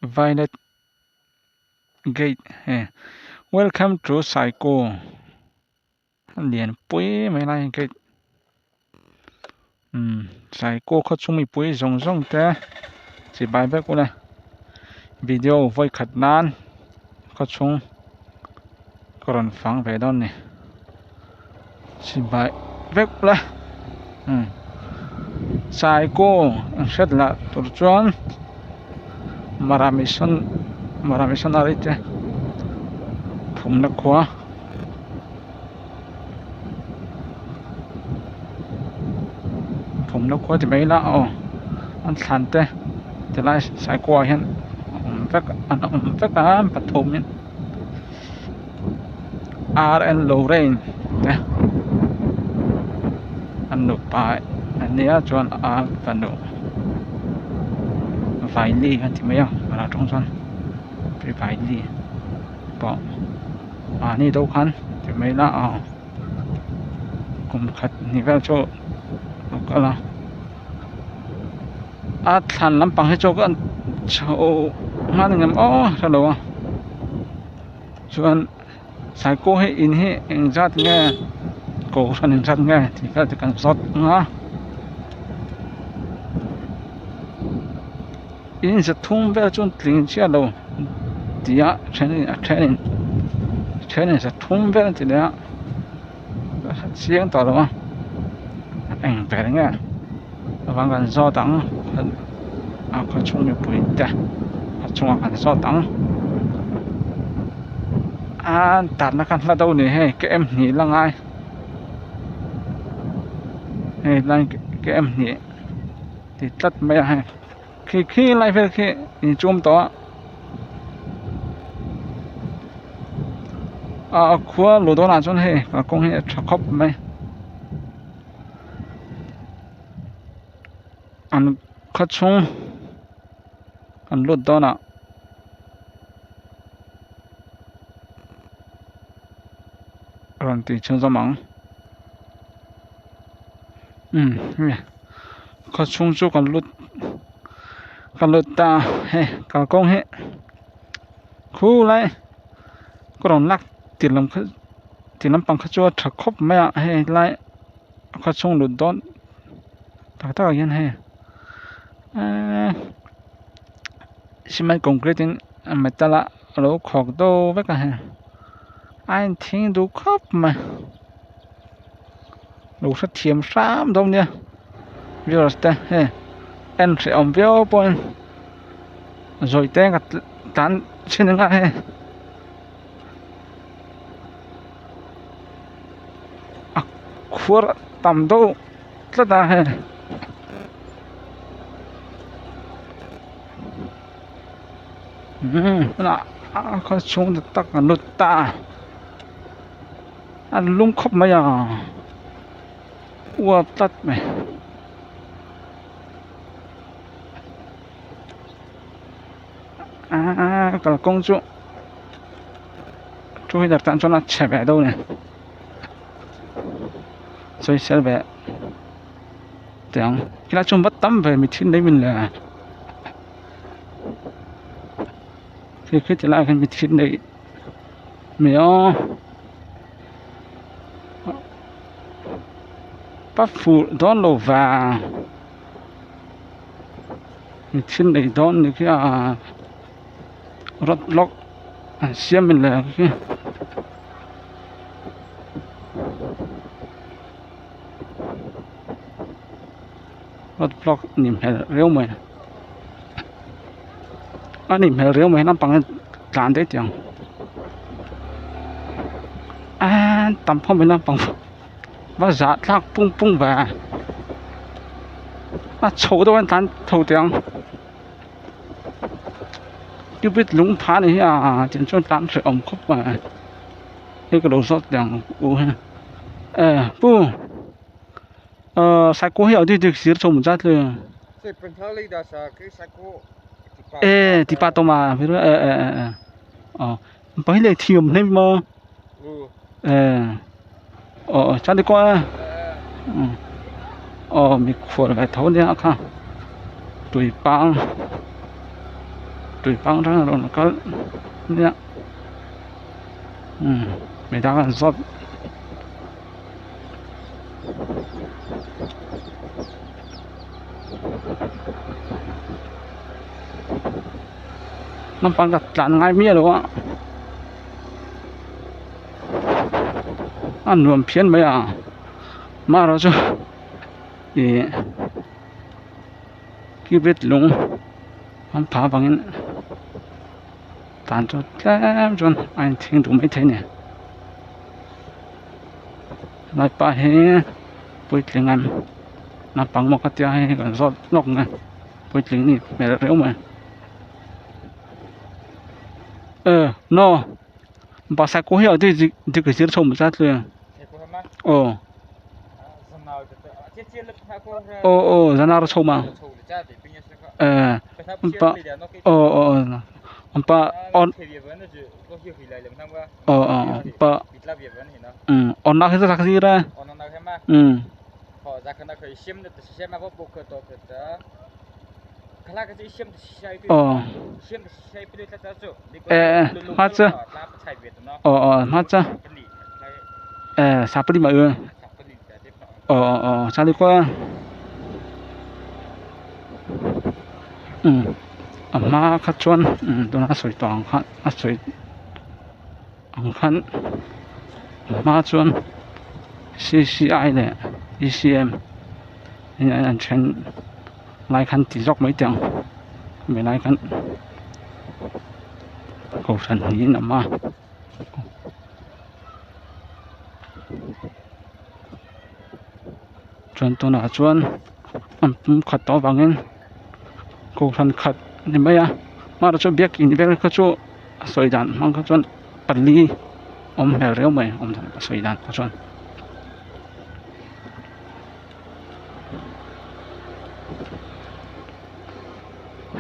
Violet Gate. Welcome to Psycho. Liền bối mấy này cái Psycho có chung mi bối rong rong thế. Chỉ bài vẽ của này. Video với khát nan có chung còn phẳng về đó này. Chỉ bài vẽ của này. Psycho rất là tổ chức. Marami son arite. Phum nak khóa. Phum nak khóa thì mấy là anh sẵn thế. Thì lại sai qua hiện vết bắt thùng nhé. R.N. Lorraine thế. Anh nộp bài anh nhớ cho anh và nộp vài ly thì mấy mà là trong sân bị vài ly bỏ này đâu khăn thì mấy là cùng khát như vậy cho có là thành lắm bằng hết cho cái chỗ mà ngầm sao đâu cho anh sai cô hay in hay anh ra nghe cổ sang anh ra nghe thì phải cần rót ngã in sẽ thung về trong tiếng chia đâu thì á training sẽ thung về thì đấy xiên tỏ đâu anh về nghe và gần do đắng có chung một buổi tè chung ăn do đắng đặt nó khăn là đâu này hay cái em nhỉ là ai hay là cái em nhỉ thì tất mấy hay khi lại về khi nhìn chung đó khua lúa đó là cho hay và công hệ chọc khóc mấy ăn khát chung ăn lúa đó là rồi thì chân ra mắng khát chung cho ăn lúa ta hay cả công hệ khu lại còn lắc tiền làm bằng khát chua chọc khóc mấy hay lại khát chung lúa đó ta cái gì hay xin mấy concrete mà ta là lỗ khóc đâu với cả anh听đủ khóc mà đủ rất thiểm sám đâu nha vừa là anh sẽ ông véo bọn rồi tên gặp tán trên những ai khua tầm đâu rất là là có chung được tắc là nút ta anh lung khóc mấy ua tắt mày cả công chúa chú đặt tặng cho nó trẻ vẻ đâu này rồi sẽ về tiếng khi nó chung bắt tắm về mình thiên đấy mình là khi thì lại cái mình thiên đấy mình bắt phụ đón lô và mình thiên đấy đón những cái rót lóc xem mình là cái rót lóc niệm hệ réo mày niệm hệ réo mày nó bằng đàn đấy chẳng tầm phong mình nó bằng và giá thác pung về chỗ đâu anh tán thầu tiếng chứ biết lúng phá này trên chỗ tán sẽ ổng khúc mà cái đồ sót tiếng bu sai cố hiểu thì được xíu trồng ra thôi thì ba tô mà biết bây giờ thiềm nên mà chắc đi qua mình khổ phải thấu đi ạ khá tùy băng tuổi băng ra rồi nó có nè mấy đang ăn rót nó băng đặt lăn ngay mía rồi á ăn nuông phiến mấy à mà rồi chứ thì cái vết lúng hắn phá bằng tàn cho lắm cho anh听懂没听呢lại ba he bôi tiếng anh nó bằng một cái tia hay còn rót nóc này bôi tiếng này mẹ réo mà no bà sao có hiểu thì cái gì trông ra rồi ồ ra nào trông mà bà bà on bà on nào hết ra cái gì ra họ ra khana khơi xiêm được xiêm mà bốc bốc to cái khla cái xiêm xiêm xây bây giờ ta chỗ 맞아 맞아 사프리 마 살이 거야 엄마 카촌 또 나서이 또 안칸 나서이 안칸 엄마 촌 CCI này ECM nên anh chuyển lại khăn tí dọc mấy tiếng mình lại khăn cầu thần nghĩ nằm mà chuẩn tôi là chuẩn khát to bằng anh cầu thần khát thì mấy à mà nó cho biết cái việc cái chỗ soi đàn mang cái chuẩn bật ly hẹo réo mày thần soi đàn cái chuẩn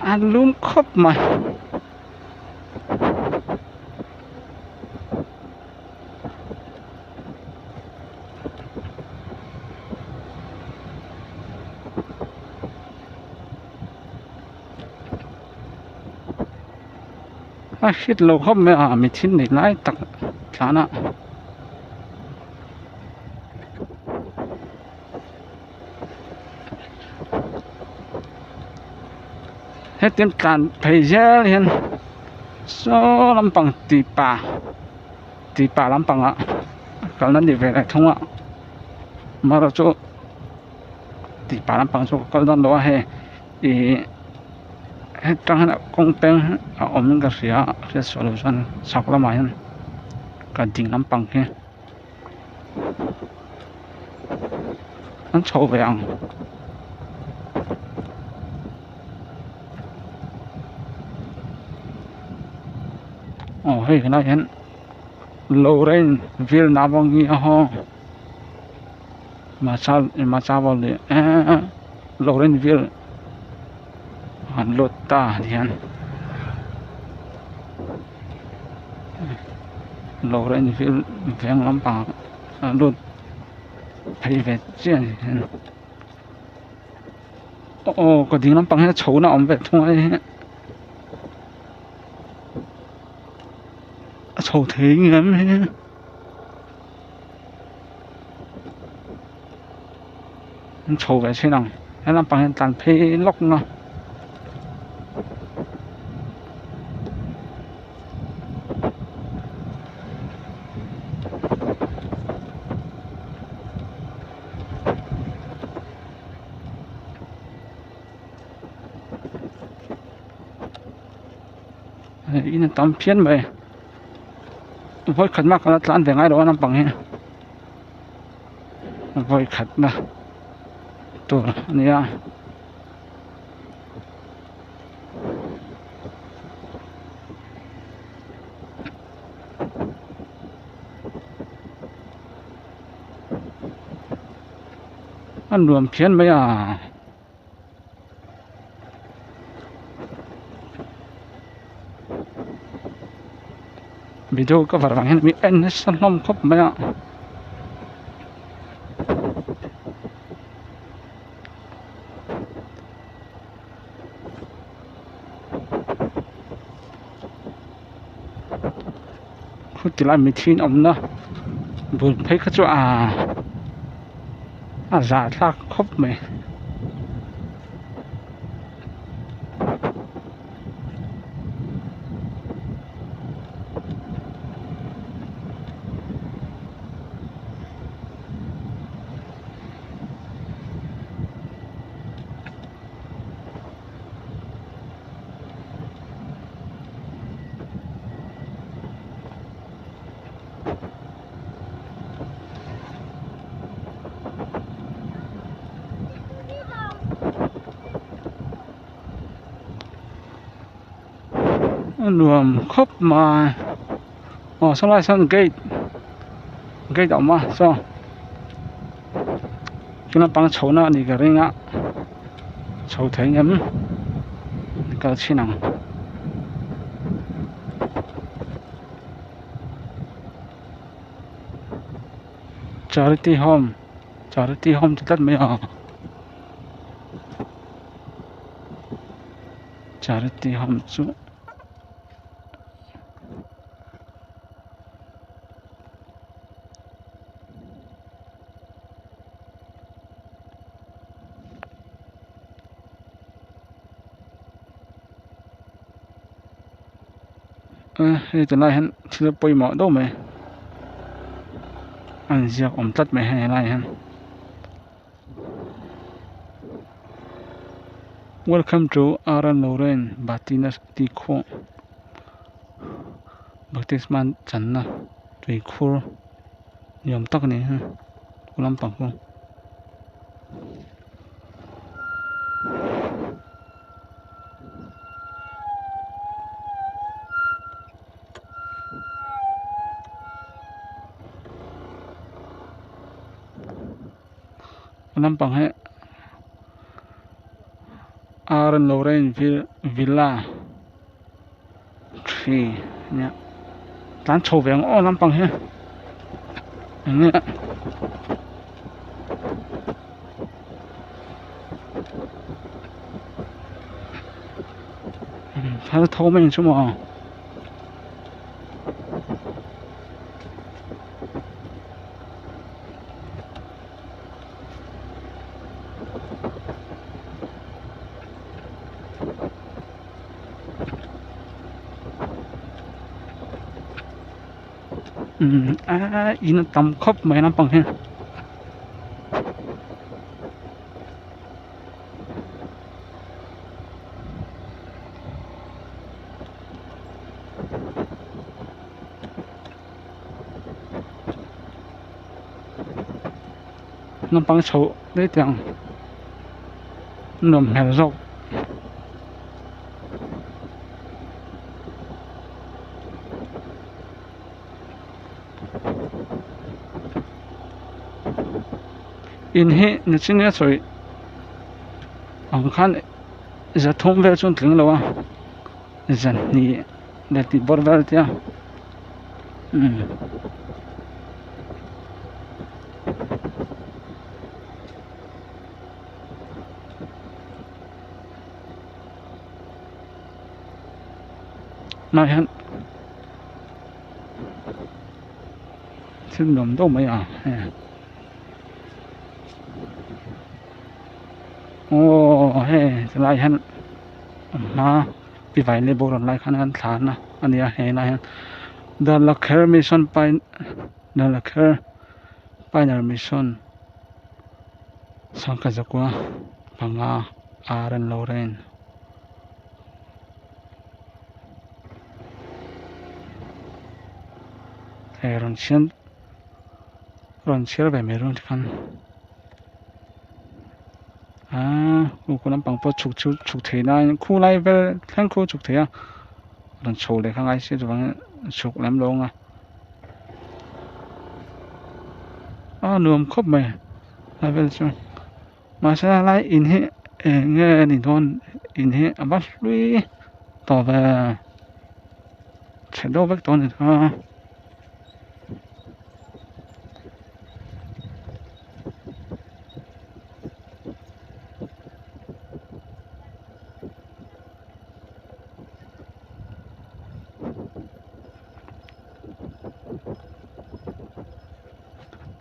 anh luôn khóc mà hít lâu khóc mà mình xin để lái tặng chán ạ hết tiền cản phải giá liền số làm bằng tỷ bà làm bằng ạ còn nó đi về lại thông ạ mà nó chỗ tỷ bà làm bằng chỗ có đơn đó hay thì hết trang là công bằng ông cái gì á cái solution sọc lắm mà cái tiền làm bằng kia nó trâu về ăn hey cái này hiện Lauren Ville Navong gì ho mà sao vào đi Lauren Ville lột ta thì anh Lauren Ville veng lắm bằng lột phải về chuyện có tiếng lắm bằng hết xấu nào ông về thôi xấu thế lắm xấu về thế nào hay làm bằng tàn phê lóc nó ini tampian bay voi khát mắc nó lan về ngay đó nằm bằng hết voi khát mà tổ này à anh luồng phiến mấy à video có phải bằng hết bị anh săn lom khóc mấy ạ khu chỉ là mình thiên ông nó buồn thấy cái chỗ giả ra khóc mày nuông khóc mà xong lại sang gate đó mà sao cái nó bằng chấu nó đi cái ring á chấu thấy nhắm cái chi năng charity home thì tất mấy charity home chú cái này hắn chỉ là bôi mỏ đâu mày anh giặc tất mày hay này hắn Welcome to Aaron Loren Batinas Tico Baptisman Channa Tùy Khur Nhầm tắc này ha Ulam Pang Khur Ulam Pang hai Aaron Loren Villa 3 nha tán chầu vẹn Ulam Pang hai nha他是偷命是吗ini tam khop mày Ulam Pang hai Ulam Pang chầu đấy tiếng nằm hẹn rộng in he nó chính là rồi ông khăn giờ thông về trong tiếng lâu dần nhỉ để tìm bớt về thế này hắn xin nằm đâu mấyจะไล่ฮันมาปีไฟเลยบอกไล่ขันกันฐานนะอันนี้เห็นไล่ฮัน The Lacquer Mission ไป The Lacquer ไปใน Mission สังกัดจักรวาลพังงาAaron Lorenรอนเชียร์แบบไม่รู้ที่กันกูน้ำปังพอฉุกเทน่ะคู่ไล่ไปทั้งคู่ฉุกเทียรอนโชว์เลยข้างไอ้สิจุบังฉุกแหลมลงนวมครบไหมไล่ไปจุมาชนะไล่อินเฮเงี้ยนี่โดนอินเฮบัสลุยต่อไปเชดโดเวกตัวนี่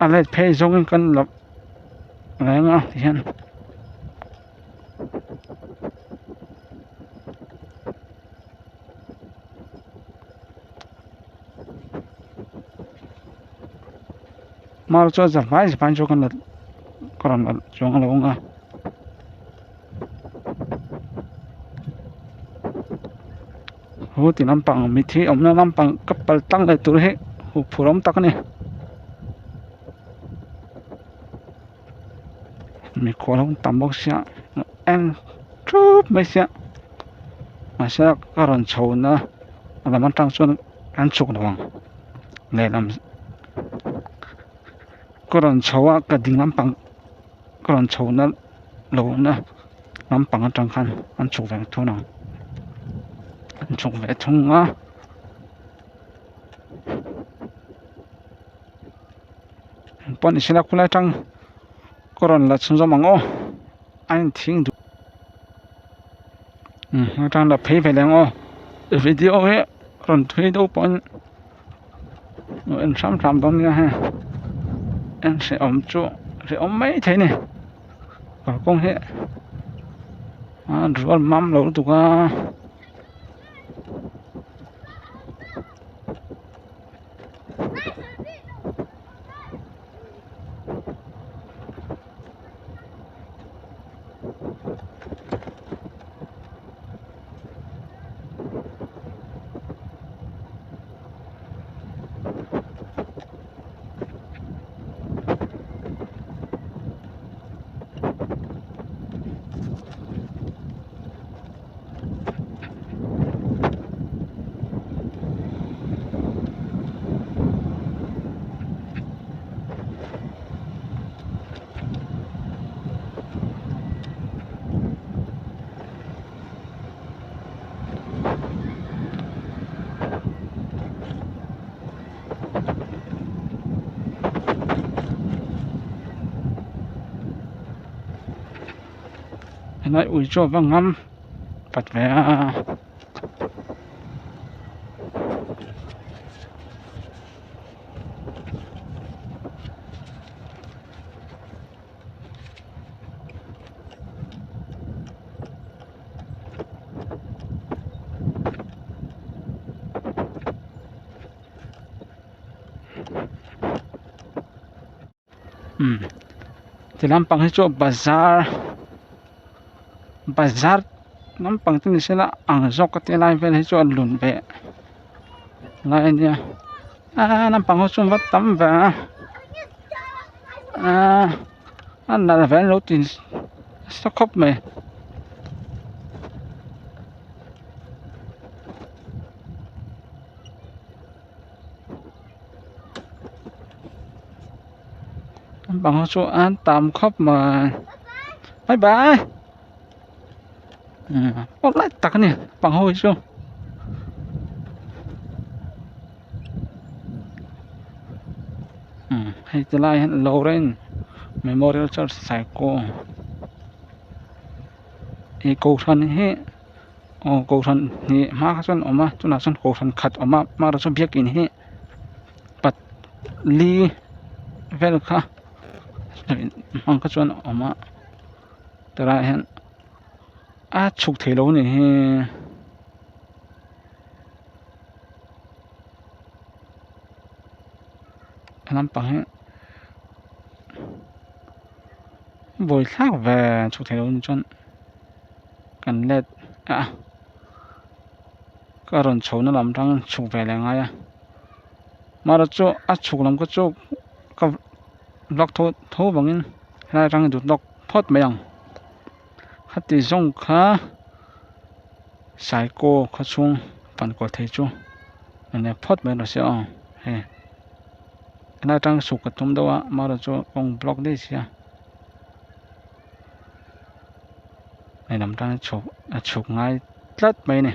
อะไรเพย์ซงกันหลบอะไรเงี้ยที่ฉันมาเราจะไปสปานโจกันละก่อนละจงอะไรวะโหที่ลำปังมีที่อมน้ำลำปังกับปลตั้งเลยตัวเฮ้หูผู้ล้มตักนี่มีคนลงตำบอกเสียเอ็นทุบไม่เสียมาเสียก็รันโชว์นะอะไรมันตั้งส่วนอันสุกระวังเลยลำก็รันโชว์กระดิ่งลำปังก็รันโชว์นะโลนะลำปังอันจังคันอันสุกแหวงทุนังอันสุกแหวงทุงอ่ะปนอิสระคุไลจังก็รันละชุนจมังโออันทิ้งดูจังละเพย์ไปแล้วโอวิดีโอเฮ้รันtweetโอปนอันซ้ำๆตรงนี้ฮะอันเสียอมจู่เสียอมไม่ใช่เนี่ยก็คงเฮ้ดูว่ามัมเราตัวก็นายอุ้ยจ้าบังงั้มปัดแหวที่ลำปังให้จ้าบาซาร์น้ำปังที่นี่เสละอ่างจอกที่ไล่ไปให้จ้าลุนไปไล่เนี่ยน้ำปังเขาชวนวัดตั้มไปอันนั้นแฟนรถติดสักครบไหมน้ำปังเขาชวนอันตามครบมาบายบายก็ไล่ตักเนี่ยปังเขาชวนให้จะไล่โลเรนMemorial Church Psycho อีโกชันนี่โกชันนี่มาส่วนออกมาจุดนั้นส่วนโกชันขัดออกมาเราส่วนเบียกินนี่ปัดลีเวลค่ะมันก็ส่วนออกมาแต่ละเห็นฉุกเทโลนี่น้ำปังบอยทักแวฉุกเทโลนี่จนกันเล็ดก็รอนโชว์นั่นลำทั้งฉุกแวแรงไงมาเราจู่ฉุกลำก็จู่ก็ล็อกโทบางอย่างให้รังดูล็อกพอดไม่ยังฮัตติซงค่ะสายโก้เขาช่วงปันกอดเทจู่อันนี้พอดไม่เราเสียเฮ้ให้รังสุกกระตุ้มตัวมาเราจู่คงบล็อกได้เสียในลำทั้งฉุกง่ายตัดไปเนี่ย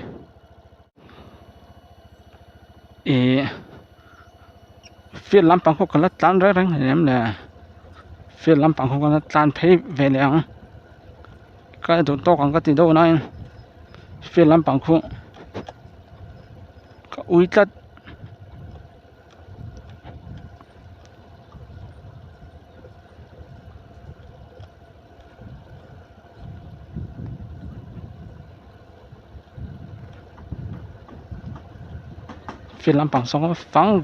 ฟิลลำปังเขาก็ละตันเรื่องนี้แหละฟิลลำปังเขาก็ละตันเพย์เวลียงก็ดูโต๊ะกันก็ติดโดนนั่นฟิลลำปังเขาก็อุ้ยตัด phía làm bằng xong vắng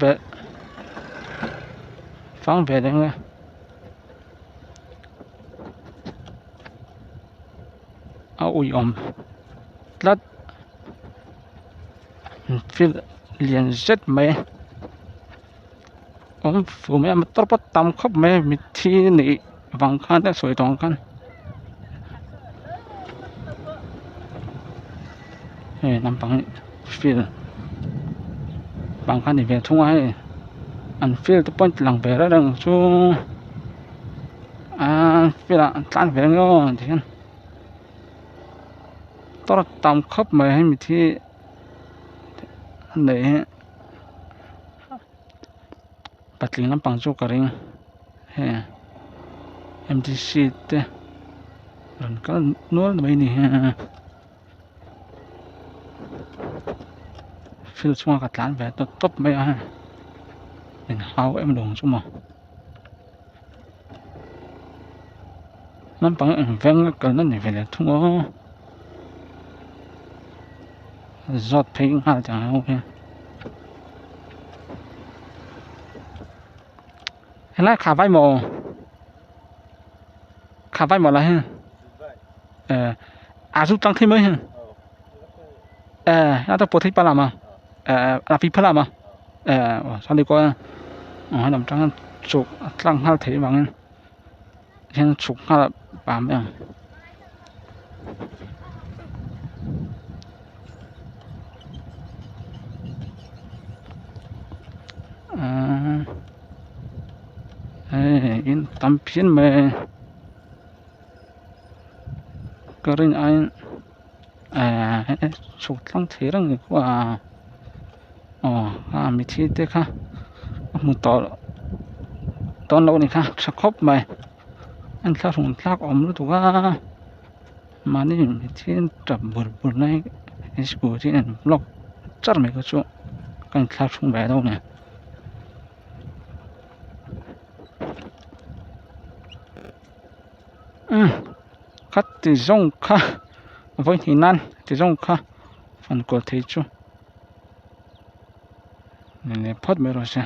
về đấy nghe ui lát phía liền rất mày phụ mẹ mà tốt bắt tâm khóc mẹ mi thi nị vắng khăn đã soi tròn khăn nằm bằng phía bằng khăn thì về thung ai anh phía tôi point lằng về đó đừng chú phía là tan về đó thì anh tốt tâm khóc mẹ hay mi thi để bắt linh làm bằng chú cái ring MTC thế rồi có nuốt mấy nè phiêu xung quanh lán về tôi top mấy à mình hao em đồng chung mà nó bằng veng cái nó này về là thung giọt pin hay chẳng ok hiện nay khá vai mồ là giúp tăng thêm mới nó tôi thích bao mà là phi phá mà sau đi qua nằm trong chụp tăng hai thế bằng hiện chụp hai bám vậy in tấm phiến mẹ cái rinh anh chụp tăng thế là người qua mình thi thế ha một to lâu này ha chắc khóc mày anh sao thùng thác ôm nó tụi mà đi mình thi tập bừa này cái school thì anh lọc chắc mấy cái chỗ cái sao thùng bé đâu nè cắt thì rong kha với thì nan thì rong kha phần của thế chú này phốt mới rồi xem